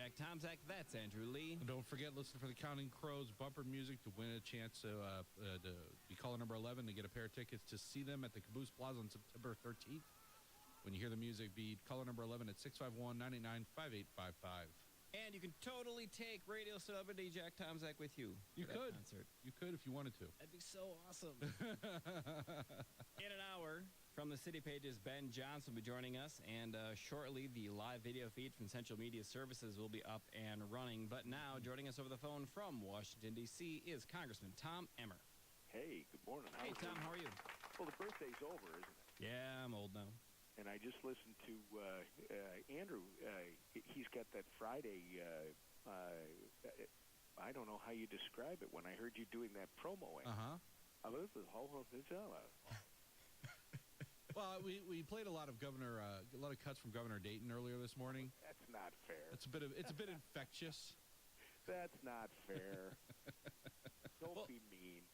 Jack Tomzak. That's Andrew Lee. And don't forget, listen for the Counting Crows bumper music to win a chance to be caller number 11 to get a pair of tickets to see them at the Caboose Plaza on September 13th. When you hear the music, be caller number 11 at 651-989-5855. And you can totally take radio celebrity Jack Tomzak with you. You could. Concert. You could if you wanted to. That'd be so awesome. In an hour, from the City Pages, Ben Johnson will be joining us. And shortly, the live video feed from Central Media Services will be up and running. But now, joining us over the phone from Washington, D.C. is Congressman Tom Emmer. Hey, good morning. Hey, Tom, how are you? Well, the birthday's over, isn't it? Yeah, I'm old now. And I just listened to Andrew. He's got that Friday, I don't know how you describe it, when I heard you doing that promo. Uh-huh. Well, we played a lot of cuts from Governor Dayton earlier this morning. That's not fair. It's a bit infectious. That's not fair. Don't be mean.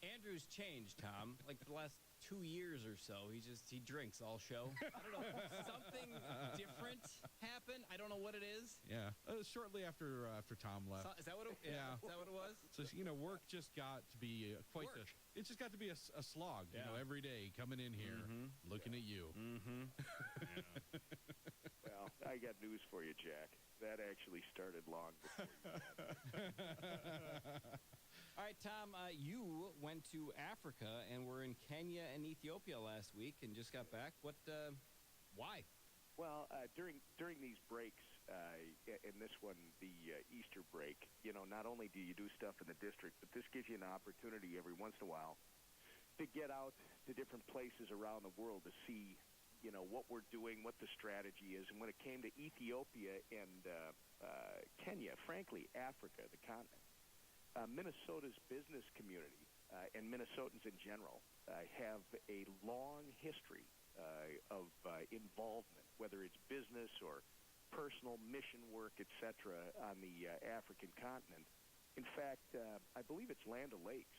Andrew's changed, Tom. Like the last 2 years or so, he drinks all show. I don't know. Something different happened. I don't know what it is. Yeah. Shortly after Tom left. Is that what it? Yeah. Is that what it was? So work just got to be it just got to be a slog. Yeah. Every day coming in here, looking at you. Mm-hmm. Well, I got news for you, Jack. That actually started long before you got All right, Tom, you went to Africa and were in Kenya and Ethiopia last week and just got back. Why? Well, during these breaks, in this one, the Easter break, not only do you do stuff in the district, but this gives you an opportunity every once in a while to get out to different places around the world to see, what we're doing, what the strategy is. And when it came to Ethiopia and Kenya, frankly, Africa, the continent, Minnesota's business community and Minnesotans in general have a long history of involvement, whether it's business or personal mission work, etc., on the African continent. In fact, I believe it's Land O'Lakes,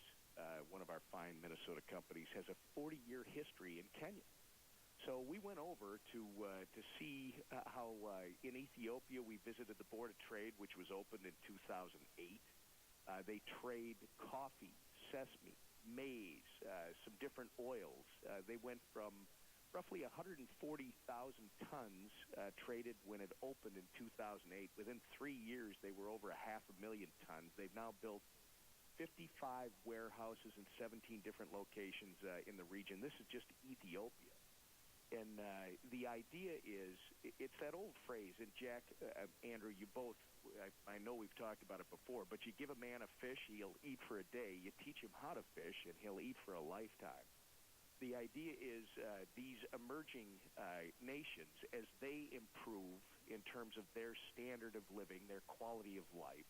one of our fine Minnesota companies, has a 40-year history in Kenya. So we went over to see how in Ethiopia we visited the Board of Trade, which was opened in 2008. They trade coffee, sesame, maize, some different oils. They went from roughly 140,000 tons traded when it opened in 2008. Within 3 years, they were over 500,000 tons. They've now built 55 warehouses in 17 different locations in the region. This is just Ethiopia. And the idea is, it's that old phrase, and Jack, Andrew, you both, I know we've talked about it before, but you give a man a fish, he'll eat for a day. You teach him how to fish, and he'll eat for a lifetime. The idea is these emerging nations, as they improve in terms of their standard of living, their quality of life,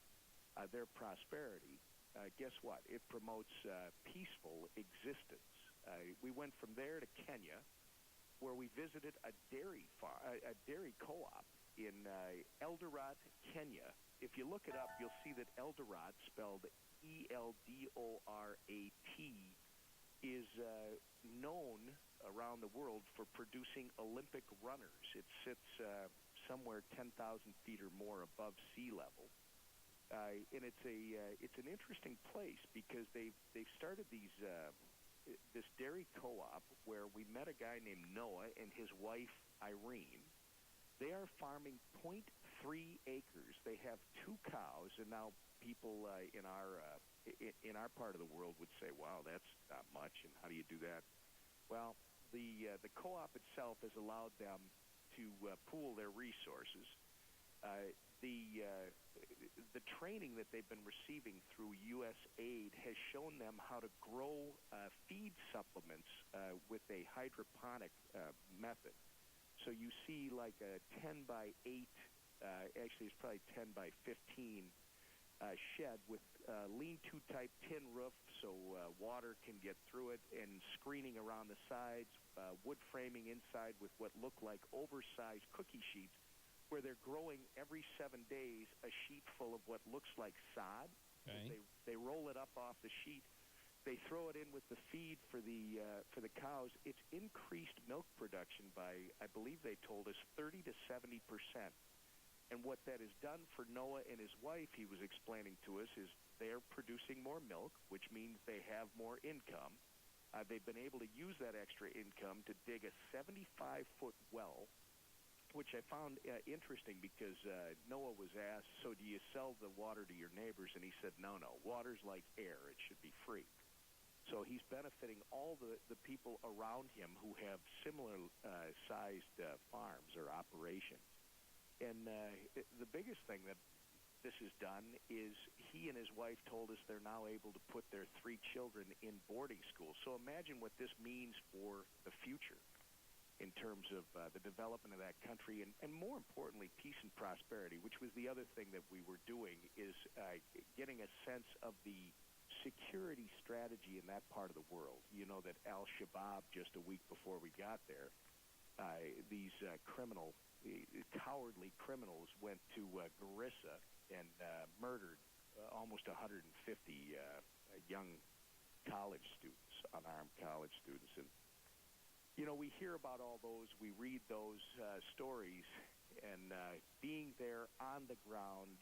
their prosperity, guess what? It promotes peaceful existence. We went from there to Kenya, where we visited a dairy co-op in Eldoret, Kenya. If you look it up, you'll see that Eldoret, spelled Eldorat, is known around the world for producing Olympic runners. It sits somewhere 10,000 feet or more above sea level. And it's an interesting place because they've started this dairy co-op where we met a guy named Noah and his wife Irene. They are farming 0.3 acres. They have 2 cows, and now people in our part of the world would say, "Wow, that's not much." And how do you do that? Well, the co-op itself has allowed them to pool their resources. The training that they've been receiving through U.S. aid has shown them how to grow feed supplements with a hydroponic method. So you see like a 10 by 8, actually it's probably 10 by 15 shed with lean-to type tin roof so water can get through it, and screening around the sides, wood framing inside with what look like oversized cookie sheets, where they're growing every 7 days a sheet full of what looks like sod. Okay. They roll it up off the sheet. They throw it in with the feed for the cows. It's increased milk production by, I believe they told us, 30 to 70%. And what that has done for Noah and his wife, he was explaining to us, is they're producing more milk, which means they have more income. They've been able to use that extra income to dig a 75-foot well, which I found interesting because Noah was asked, so do you sell the water to your neighbors? And he said, no, water's like air. It should be free. So he's benefiting all the people around him who have similar sized farms or operations. And the biggest thing that this has done is he and his wife told us they're now able to put their 3 children in boarding school. So imagine what this means for the future in terms of the development of that country and more importantly, peace and prosperity, which was the other thing that we were doing, is getting a sense of the security strategy in that part of the world. You know that Al-Shabaab, just a week before we got there, these cowardly criminals went to Garissa and murdered almost 150 young college students, unarmed college students. And, you know, we hear about all those, we read those stories, and being there on the ground,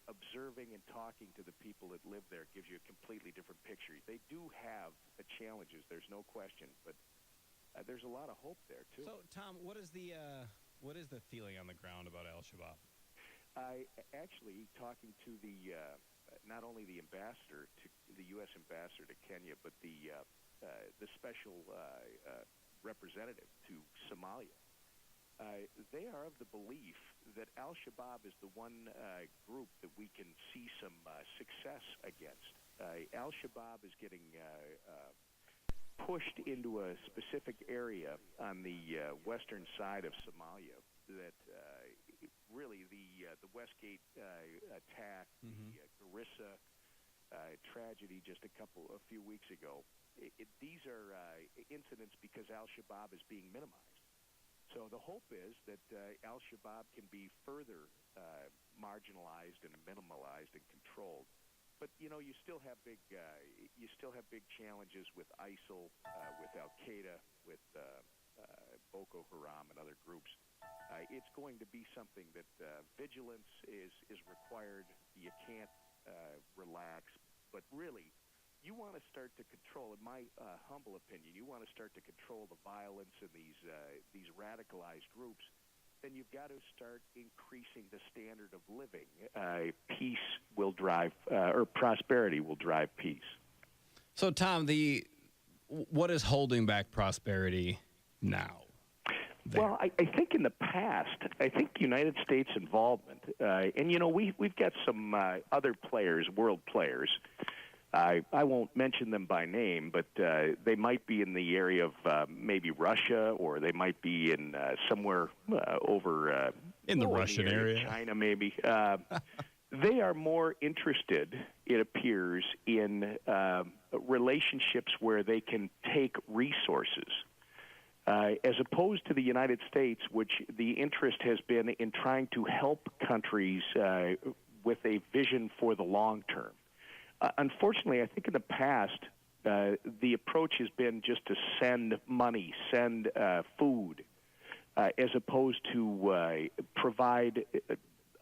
observing and talking to the people that live there gives you a completely different picture. They do have challenges, there's no question, but there's a lot of hope there, too. So, Tom, what is the feeling on the ground about Al-Shabaab? Actually, talking to the not only the ambassador, the U.S. ambassador to Kenya, but the special representative to Somalia, they are of the belief that Al-Shabaab is the one group that we can see some success against. Al-Shabaab is getting pushed into a specific area on the western side of Somalia that really the Westgate attack, the Garissa tragedy just a few weeks ago, these are incidents because Al-Shabaab is being minimized. So the hope is that Al-Shabaab can be further marginalized and minimalized and controlled. But you know, you still have big challenges with ISIL, with Al Qaeda, with Boko Haram and other groups. It's going to be something that vigilance is required. You can't relax, but really, you want to start to control, in my humble opinion, you want to start to control the violence in these radicalized groups, then you've got to start increasing the standard of living. Peace will drive, or prosperity will drive peace. So, Tom, what is holding back prosperity now? There. Well, I think in the past, I think United States involvement, and you know, we've got some other players, world players. I won't mention them by name, but they might be in the area of maybe Russia, or they might be in somewhere over in the Russian area, China maybe. They are more interested, it appears, in relationships where they can take resources. As opposed to the United States, which the interest has been in trying to help countries with a vision for the long term. Unfortunately, I think in the past, the approach has been just to send money, send food, as opposed to provide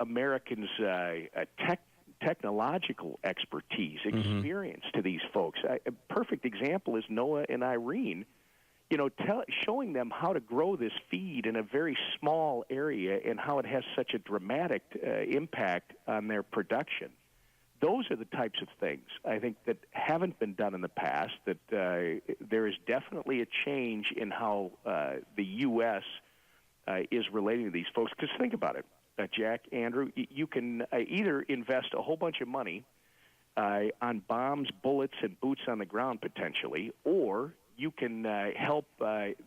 Americans technological expertise, experience to these folks. A perfect example is Noah and Irene. You know, showing them how to grow this feed in a very small area and how it has such a dramatic impact on their production. Those are the types of things, I think, that haven't been done in the past, that there is definitely a change in how the U.S. Is relating to these folks. Because think about it, Jack, Andrew, you can either invest a whole bunch of money on bombs, bullets, and boots on the ground potentially, or you can help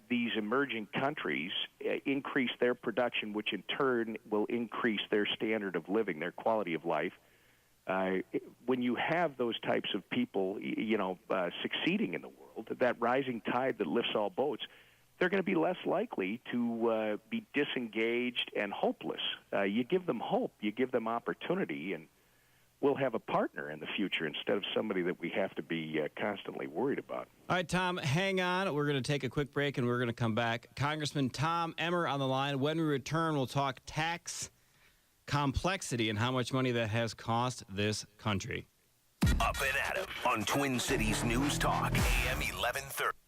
these emerging countries increase their production, which in turn will increase their standard of living, their quality of life. When you have those types of people, succeeding in the world, that rising tide that lifts all boats, they're going to be less likely to be disengaged and hopeless. You give them hope, you give them opportunity, and we'll have a partner in the future instead of somebody that we have to be constantly worried about. All right, Tom, hang on. We're going to take a quick break, and we're going to come back. Congressman Tom Emmer on the line. When we return, we'll talk tax complexity and how much money that has cost this country. Up and Adam on Twin Cities News Talk, AM 1130.